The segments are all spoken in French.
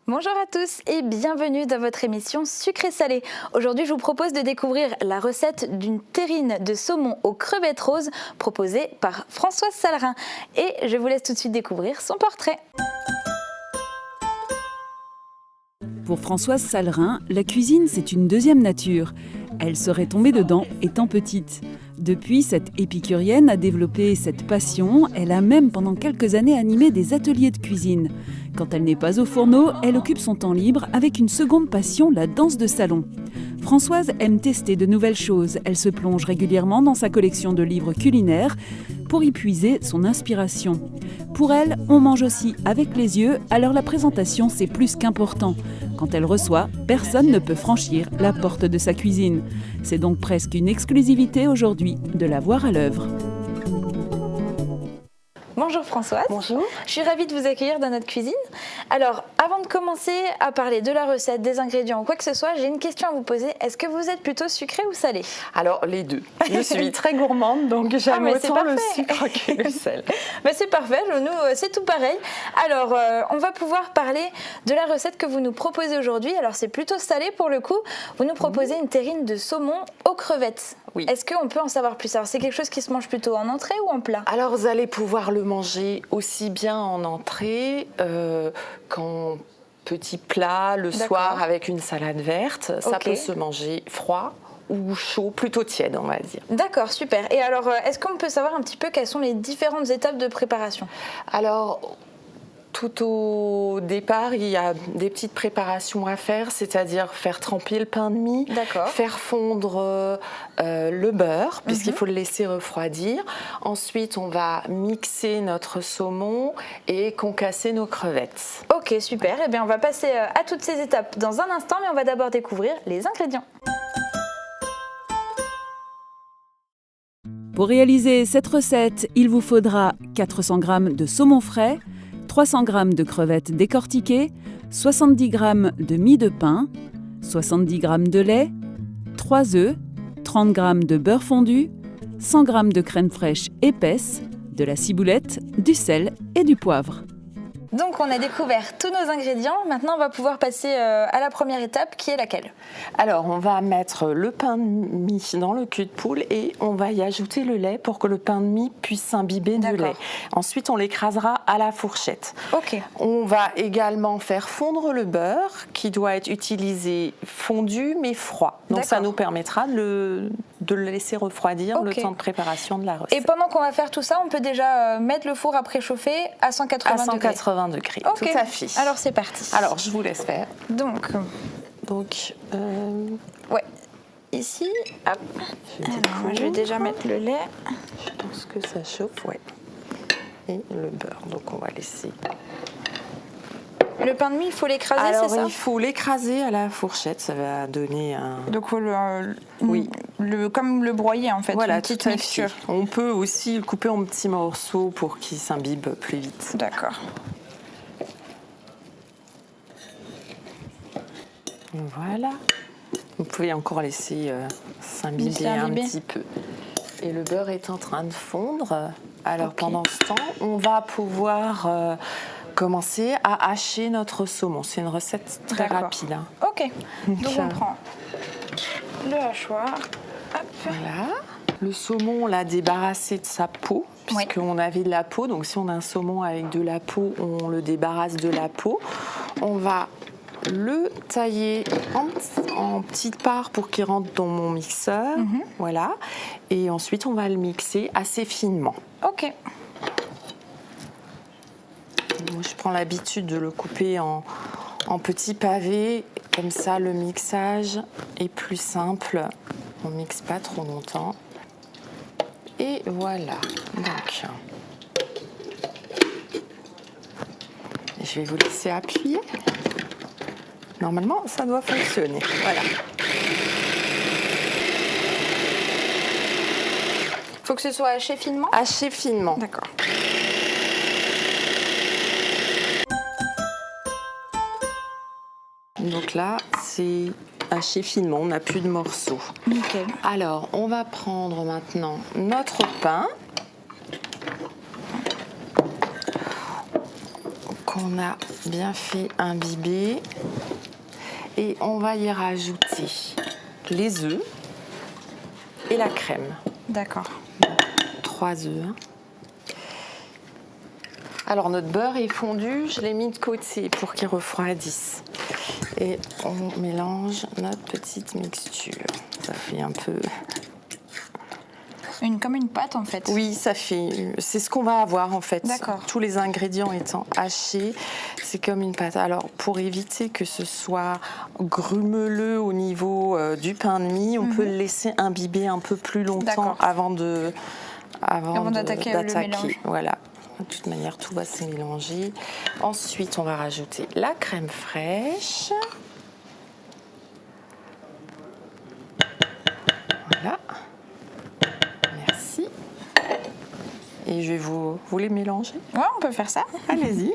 Bonjour à tous et bienvenue dans votre émission Sucré-Salé. Aujourd'hui, je vous propose de découvrir la recette d'une terrine de saumon aux crevettes roses proposée par Françoise Sallerin. Et je vous laisse tout de suite découvrir son portrait. Pour Françoise Sallerin, la cuisine, c'est une deuxième nature. Elle serait tombée dedans étant petite. Depuis, cette épicurienne a développé cette passion. Elle a même pendant quelques années animé des ateliers de cuisine. Quand elle n'est pas au fourneau, elle occupe son temps libre avec une seconde passion, la danse de salon. Françoise aime tester de nouvelles choses. Elle se plonge régulièrement dans sa collection de livres culinaires pour y puiser son inspiration. Pour elle, on mange aussi avec les yeux, alors la présentation, c'est plus qu'important. Quand elle reçoit, personne ne peut franchir la porte de sa cuisine. C'est donc presque une exclusivité aujourd'hui de la voir à l'œuvre. Bonjour Françoise. Bonjour. Je suis ravie de vous accueillir dans notre cuisine. Alors, avant de commencer à parler de la recette, des ingrédients ou quoi que ce soit, j'ai une question à vous poser. Est-ce que vous êtes plutôt sucré ou salé ? Alors, les deux. Je suis très gourmande, donc j'aime autant le sucre que le sel. Mais c'est parfait, nous, c'est tout pareil. Alors, on va pouvoir parler de la recette que vous nous proposez aujourd'hui. Alors, c'est plutôt salé pour le coup. Vous nous proposez une terrine de saumon aux crevettes. Oui. Est-ce qu'on peut en savoir plus ? Alors, c'est quelque chose qui se mange plutôt en entrée ou en plat ? Alors, vous allez pouvoir le manger aussi bien en entrée qu'en petit plat le soir avec une salade verte. Ça peut se manger froid ou chaud, plutôt tiède, on va dire. D'accord, super. Et alors, est-ce qu'on peut savoir un petit peu quelles sont les différentes étapes de préparation ? Alors, tout au départ, il y a des petites préparations à faire, c'est-à-dire faire tremper le pain de mie, faire fondre le beurre, puisqu'il faut le laisser refroidir. Ensuite, on va mixer notre saumon et concasser nos crevettes. Ok, super. Eh bien, on va passer à toutes ces étapes dans un instant, mais on va d'abord découvrir les ingrédients. Pour réaliser cette recette, il vous faudra 400 g de saumon frais, 300 g de crevettes décortiquées, 70 g de mie de pain, 70 g de lait, 3 œufs, 30 g de beurre fondu, 100 g de crème fraîche épaisse, de la ciboulette, du sel et du poivre. Donc on a découvert tous nos ingrédients, maintenant on va pouvoir passer à la première étape qui est laquelle ? Alors on va mettre le pain de mie dans le cul de poule et on va y ajouter le lait pour que le pain de mie puisse s'imbiber du lait. Ensuite on l'écrasera à la fourchette. On va également faire fondre le beurre qui doit être utilisé fondu mais froid. Donc ça nous permettra de le laisser refroidir le temps de préparation de la recette. Et pendant qu'on va faire tout ça, on peut déjà mettre le four à préchauffer à 180 degrés. Ok, tout à fait. Alors c'est parti. Alors je vous laisse faire. Donc ouais, ici, hop. Alors, je vais déjà mettre le lait. Je pense que ça chauffe, ouais. Et le beurre, donc on va laisser. Le pain de mie, il faut l'écraser, c'est ça ? Alors il faut l'écraser à la fourchette, ça va donner un... Donc faut comme le broyer en fait, voilà, une petite mixture. On peut aussi le couper en petits morceaux pour qu'il s'imbibe plus vite. D'accord. Voilà. Vous pouvez encore laisser s'imbiber un petit peu. Et le beurre est en train de fondre. Alors pendant ce temps, on va pouvoir commencer à hacher notre saumon. C'est une recette très rapide. Hein. Ok. Donc on prend le hachoir. Hop. Voilà. Le saumon, on l'a débarrassé de sa peau, puisqu'on avait de la peau. Donc si on a un saumon avec de la peau, on le débarrasse de la peau. On va le tailler en petites parts pour qu'il rentre dans mon mixeur. Voilà. Et ensuite, on va le mixer assez finement. Ok. Moi, je prends l'habitude de le couper en petits pavés. Comme ça, le mixage est plus simple. On ne mixe pas trop longtemps. Et voilà. Donc, je vais vous laisser appuyer. Normalement, ça doit fonctionner. Voilà. Faut que ce soit haché finement ? Haché finement. D'accord. Donc là, c'est haché finement, on n'a plus de morceaux. Nickel. Alors, on va prendre maintenant notre pain qu'on a bien fait imbiber. Et on va y rajouter les œufs et la crème. D'accord. 3 œufs. Alors notre beurre est fondu, je l'ai mis de côté pour qu'il refroidisse. Et on mélange notre petite mixture. Ça fait un peu... Comme une pâte en fait. Oui, c'est ce qu'on va avoir en fait. D'accord. Tous les ingrédients étant hachés, c'est comme une pâte. Alors pour éviter que ce soit grumeleux au niveau du pain de mie, on peut le laisser imbiber un peu plus longtemps avant d'attaquer le mélange. Voilà. De toute manière, tout va se mélanger. Ensuite, on va rajouter la crème fraîche. Voilà. Merci. Et je vais vous les mélanger. Ouais, on peut faire ça. Allez-y.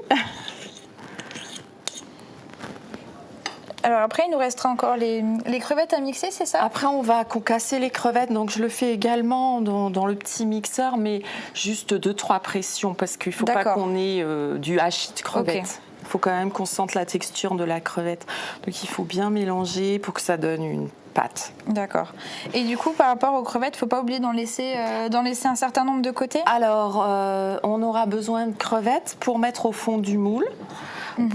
Alors après, il nous restera encore les crevettes à mixer, c'est ça? Après, on va concasser les crevettes. Donc, je le fais également dans le petit mixeur, mais juste 2-3 pressions parce qu'il ne faut pas qu'on ait du hachis de crevettes. Okay. Il faut quand même qu'on sente la texture de la crevette. Donc, il faut bien mélanger pour que ça donne une pâte. D'accord. Et du coup, par rapport aux crevettes, il ne faut pas oublier d'en laisser un certain nombre de côté? Alors, on aura besoin de crevettes pour mettre au fond du moule.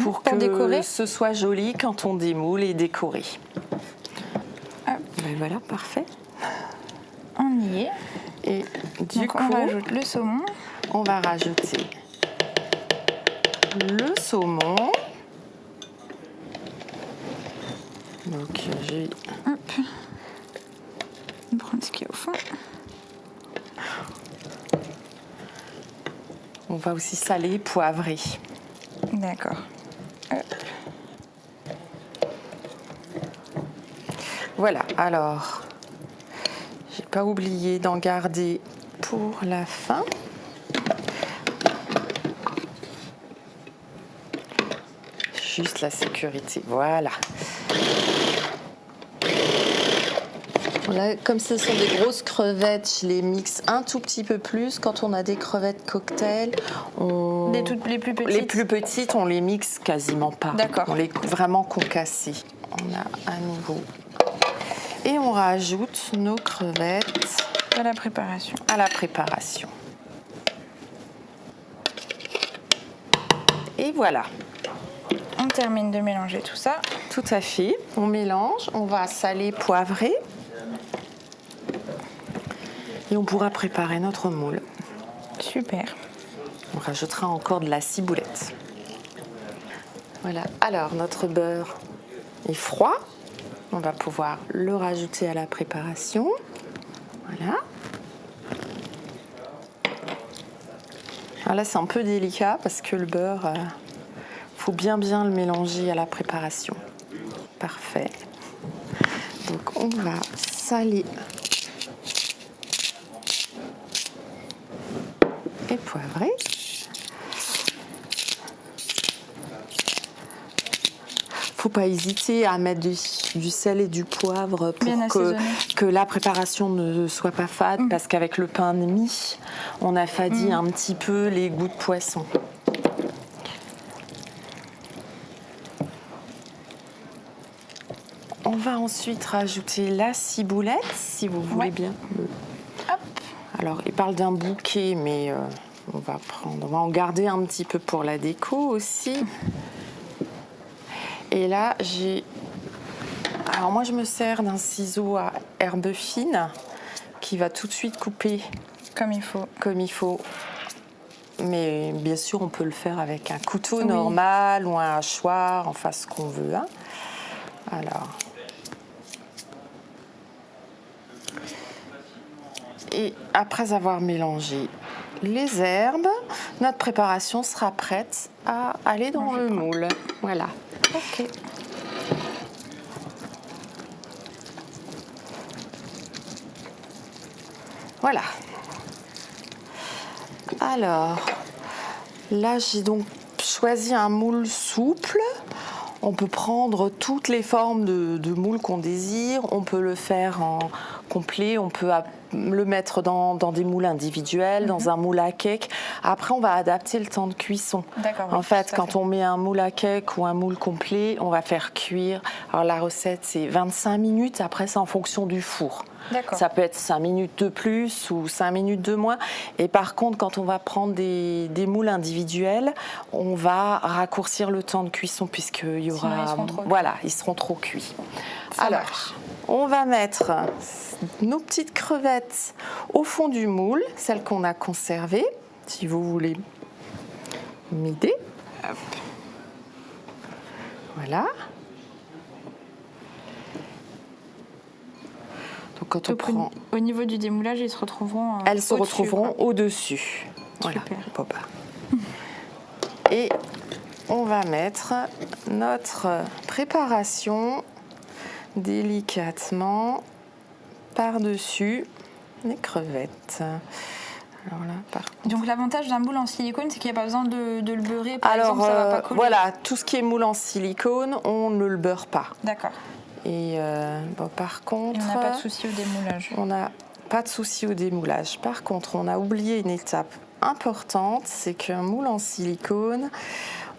Pour que décorer. Ce soit joli quand on démoule et décoré. Ben voilà, parfait. On y est. Et du coup, on rajoute le saumon. On va rajouter le saumon. Donc, j'ai... Hop. On prend ce qui est au fond. On va aussi saler, poivrer. D'accord. Voilà, alors, j'ai pas oublié d'en garder pour la fin. Juste la sécurité, voilà. Là, comme ce sont des grosses crevettes, je les mixe un tout petit peu plus. Quand on a des crevettes cocktail, les plus petites. Les plus petites, on les mixe quasiment pas. D'accord. On les vraiment concassées. On a à nouveau. Et on rajoute nos crevettes à la préparation. Et voilà. On termine de mélanger tout ça. Tout à fait. On mélange, on va saler, poivrer. Et on pourra préparer notre moule. Super. On rajoutera encore de la ciboulette. Voilà. Alors, notre beurre est froid. On va pouvoir le rajouter à la préparation. Voilà. Alors là, c'est un peu délicat parce que le beurre, faut bien le mélanger à la préparation. Parfait. Donc, on va saler et poivrer. Faut pas hésiter à mettre du sel et du poivre pour que la préparation ne soit pas fade, parce qu'avec le pain de mie, on affadit un petit peu les goûts de poisson. On va ensuite rajouter la ciboulette, si vous voulez bien. Hop. Alors, il parle d'un bouquet, mais on va en garder un petit peu pour la déco aussi. Et là, alors moi, je me sers d'un ciseau à herbe fine qui va tout de suite couper comme il faut. Mais bien sûr, on peut le faire avec un couteau normal ou un hachoir, enfin ce qu'on veut. Hein. Alors. Et après avoir mélangé les herbes, notre préparation sera prête à aller dans le moule. Voilà. Ok. Voilà. Alors, là, j'ai donc choisi un moule souple. On peut prendre toutes les formes de moules qu'on désire. On peut le faire en complet. On peut le mettre dans des moules individuels, dans un moule à cake. Après, on va adapter le temps de cuisson. En fait, quand on met un moule à cake ou un moule complet, on va faire cuire. Alors, la recette, c'est 25 minutes. Après, c'est en fonction du four. Ça peut être 5 minutes de plus ou 5 minutes de moins. Et par contre, quand on va prendre des moules individuels, on va raccourcir le temps de cuisson puisqu'il y aura... ils seront trop cuits. Alors, on va mettre nos petites crevettes au fond du moule, celles qu'on a conservées, si vous voulez m'aider. Voilà. Donc quand on prend... Au niveau du démoulage, elles se retrouveront Elles se retrouveront au-dessus. Voilà. Et on va mettre notre préparation délicatement par-dessus les crevettes. Alors là, donc l'avantage d'un moule en silicone, c'est qu'il n'y a pas besoin de le beurrer, par exemple, ça va pas coller. Voilà, tout ce qui est moule en silicone, on ne le beurre pas. D'accord. Et par contre... on n'a pas de souci au démoulage. On n'a pas de souci au démoulage. Par contre, on a oublié une étape importante, c'est qu'un moule en silicone,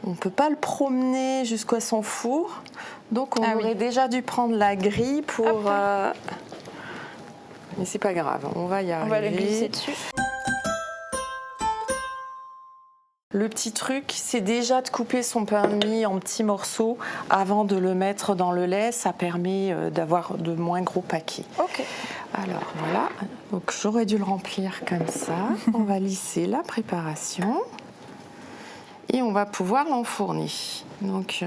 on ne peut pas le promener jusqu'à son four. Donc on aurait déjà dû prendre la grille pour... Mais c'est pas grave, on va y arriver. On va le glisser dessus. Le petit truc, c'est déjà de couper son pain de mie en petits morceaux avant de le mettre dans le lait. Ça permet d'avoir de moins gros paquets. Ok. Alors voilà, donc j'aurais dû le remplir comme ça. On va lisser la préparation et on va pouvoir l'enfourner. Donc,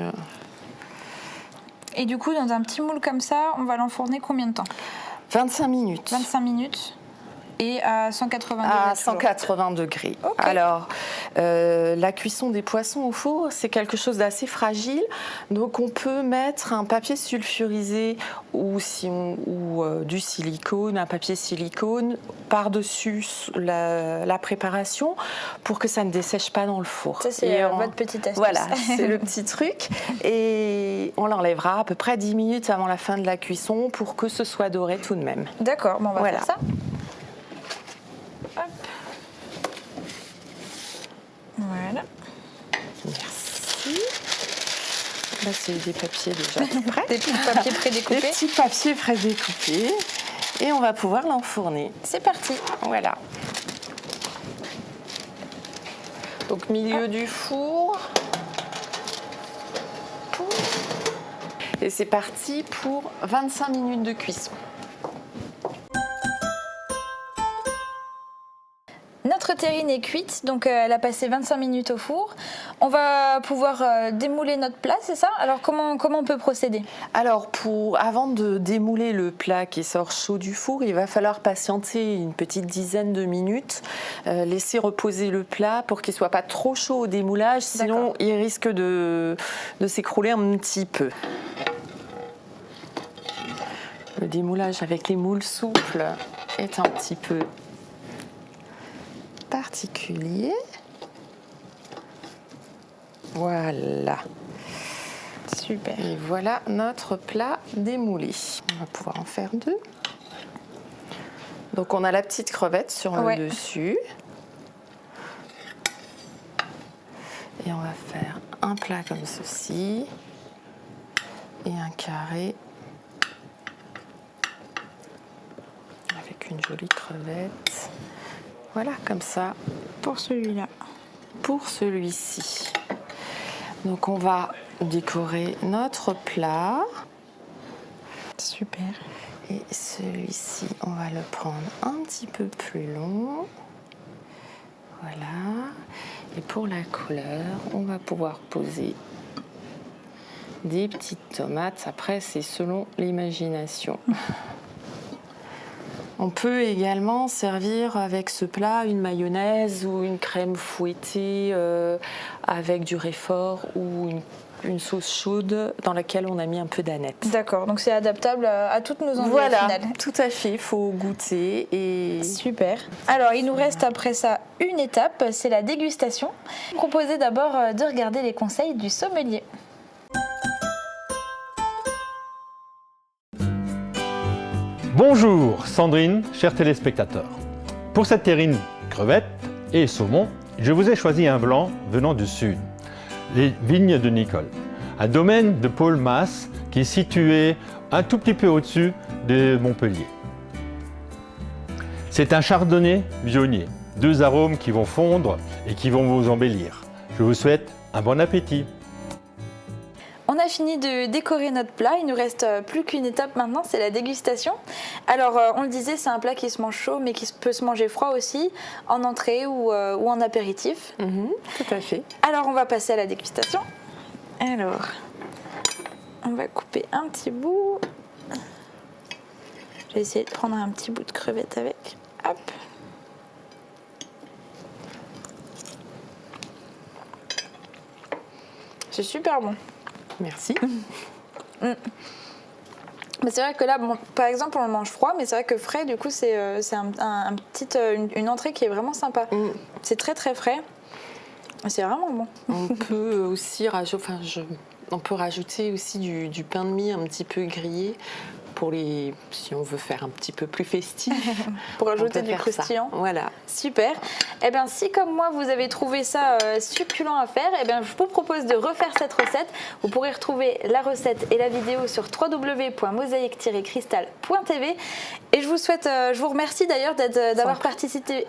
et du coup, dans un petit moule comme ça, on va l'enfourner combien de temps ? 25 minutes. 25 minutes. Et à 180 degrés. À 180 degrés. Okay. Alors, la cuisson des poissons au four, c'est quelque chose d'assez fragile. Donc, on peut mettre un papier sulfurisé ou du silicone, un papier silicone par-dessus la préparation pour que ça ne dessèche pas dans le four. Ça, c'est votre petite astuce. Voilà, c'est le petit truc. Et on l'enlèvera à peu près 10 minutes avant la fin de la cuisson pour que ce soit doré tout de même. D'accord, on va faire ça. Hop. Voilà. Merci. Là, c'est des papiers déjà tout prêts. Des petits papiers prédécoupés. Des petits papiers prédécoupés. Et on va pouvoir l'enfourner. C'est parti. Voilà. Donc, milieu du four. Et c'est parti pour 25 minutes de cuisson. Notre terrine est cuite, donc elle a passé 25 minutes au four. On va pouvoir démouler notre plat, c'est ça ? Alors comment on peut procéder ? Alors avant de démouler le plat qui sort chaud du four, il va falloir patienter une petite dizaine de minutes, laisser reposer le plat pour qu'il ne soit pas trop chaud au démoulage, sinon il risque de s'écrouler un petit peu. Le démoulage avec les moules souples est un petit peu particulier. Voilà. Super. Et voilà notre plat démoulé. On va pouvoir en faire deux. Donc on a la petite crevette sur le dessus. Et on va faire un plat comme ceci. Et un carré. Avec une jolie crevette. Voilà, comme ça. Pour celui-là. Pour celui-ci. Donc on va décorer notre plat. Super. Et celui-ci, on va le prendre un petit peu plus long. Voilà. Et pour la couleur, on va pouvoir poser des petites tomates. Après, c'est selon l'imagination. On peut également servir avec ce plat une mayonnaise ou une crème fouettée avec du réfort ou une sauce chaude dans laquelle on a mis un peu d'aneth. D'accord, donc c'est adaptable à toutes nos envies voilà, finales. Tout à fait, il faut goûter. Et... Super. Alors, il nous reste après ça une étape, c'est la dégustation. Proposez d'abord de regarder les conseils du sommelier. Bonjour Sandrine, chers téléspectateurs. Pour cette terrine crevette et saumon, je vous ai choisi un blanc venant du sud, les vignes de Nicole. Un domaine de Paul Masse qui est situé un tout petit peu au-dessus de Montpellier. C'est un chardonnay vionnier, 2 arômes qui vont fondre et qui vont vous embellir. Je vous souhaite un bon appétit. On a fini de décorer notre plat, il nous reste plus qu'une étape maintenant, c'est la dégustation. Alors on le disait, c'est un plat qui se mange chaud mais qui peut se manger froid aussi, en entrée ou en apéritif. Tout à fait. Alors on va passer à la dégustation. Alors, on va couper un petit bout. Je vais essayer de prendre un petit bout de crevette avec. Hop. C'est super bon. Merci. Mais c'est vrai que là, bon, par exemple, on le mange froid, mais c'est vrai que frais, du coup, c'est une entrée qui est vraiment sympa. C'est très très frais. C'est vraiment bon. On peut aussi rajouter aussi du pain de mie un petit peu grillé si on veut faire un petit peu plus festif. Pour ajouter du croustillant. Voilà. Super. Eh bien, si comme moi, vous avez trouvé ça succulent à faire, eh bien, je vous propose de refaire cette recette. Vous pourrez retrouver la recette et la vidéo sur www.mosaïque-cristal.tv. Et je vous remercie d'ailleurs d'avoir participé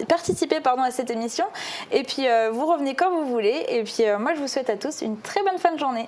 à cette émission. Et puis, vous revenez quand vous voulez. Et puis, moi, je vous souhaite à tous une très bonne fin de journée.